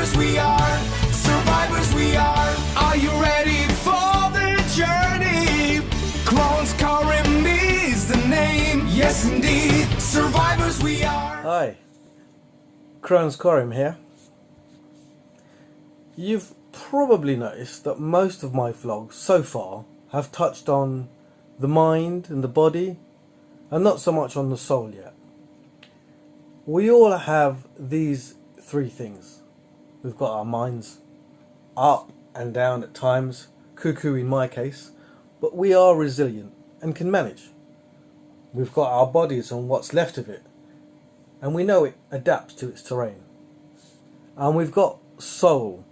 Survivors we are, survivors we are. Are you ready for the journey? Clones Karim is the name, yes indeed. Survivors we are. Hi, Crohn's Karim here. You've probably noticed that most of my vlogs so far have touched on the mind and the body and not so much on the soul yet. We all have these three things. We've got our minds up and down at times, cuckoo in my case, but we are resilient and can manage. We've got our bodies and what's left of it, and we know it adapts to its terrain. And we've got soul.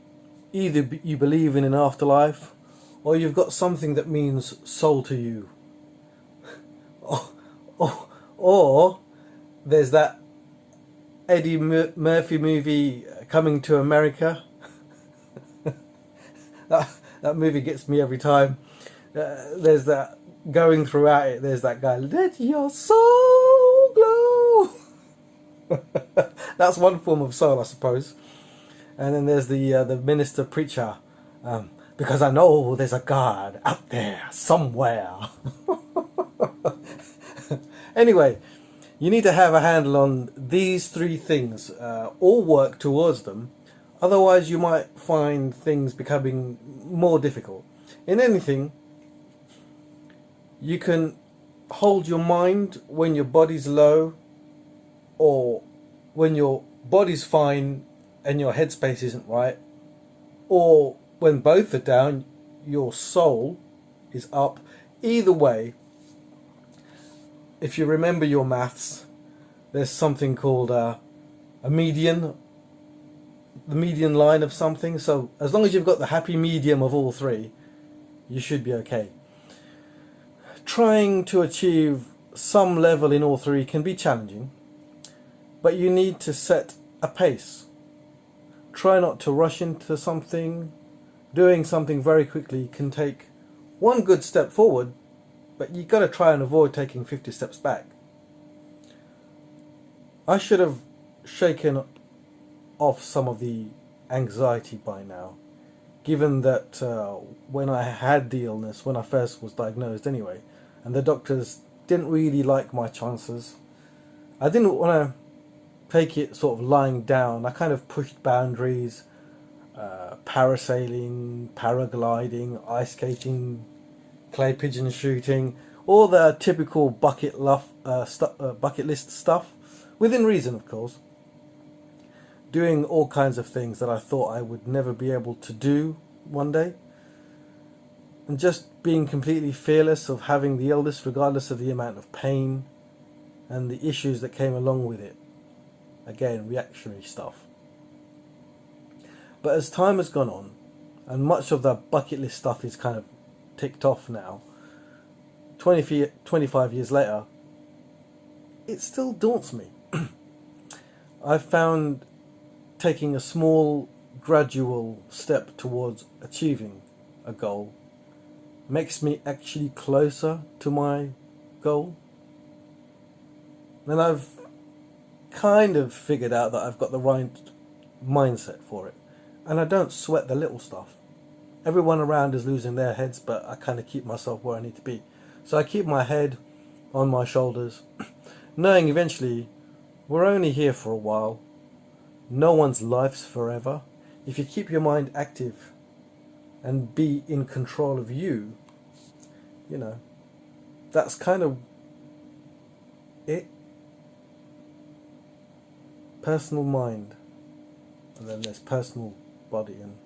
Either you believe in an afterlife, or you've got something that means soul to you. or there's that Eddie Murphy movie, Coming to America. that movie gets me every time. There's that going throughout it. There's that guy, let your soul glow. That's one form of soul, I suppose. And then there's the minister preacher, because I know there's a God out there somewhere. Anyway, you need to have a handle on these three things, or work towards them. Otherwise you might find things becoming more difficult. In anything, you can hold your mind when your body's low, or when your body's fine and your headspace isn't right, or when both are down, your soul is up. Either way, if you remember your maths, there's something called a median, the median line of something. So as long as you've got the happy medium of all three, you should be okay. Trying to achieve some level in all three can be challenging, but you need to set a pace. Try not to rush into something. Doing something very quickly can take one good step forward, but you've got to try and avoid taking 50 steps back. I should have shaken off some of the anxiety by now, given that when I had the illness, when I first was diagnosed anyway, and the doctors didn't really like my chances, I didn't want to take it sort of lying down. I kind of pushed boundaries, parasailing, paragliding, ice skating, clay pigeon shooting, all the typical bucket list stuff, within reason of course. Doing all kinds of things that I thought I would never be able to do one day, and just being completely fearless of having the illness regardless of the amount of pain and the issues that came along with it. Again, reactionary stuff. But as time has gone on, and much of the bucket list stuff is kind of ticked off now, 25 years later, it still daunts me. I've found taking a small, gradual step towards achieving a goal makes me actually closer to my goal. And I've kind of figured out that I've got the right mindset for it, and I don't sweat the little stuff. Everyone around is losing their heads, but I kind of keep myself where I need to be. So I keep my head on my shoulders, knowing eventually we're only here for a while. No one's life's forever. If you keep your mind active and be in control of you, you know, that's kind of it. Personal mind, and then there's personal body and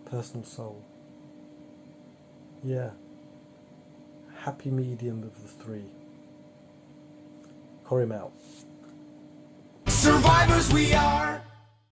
personal soul. Yeah, happy medium of the three. Karim out. Survivors we are.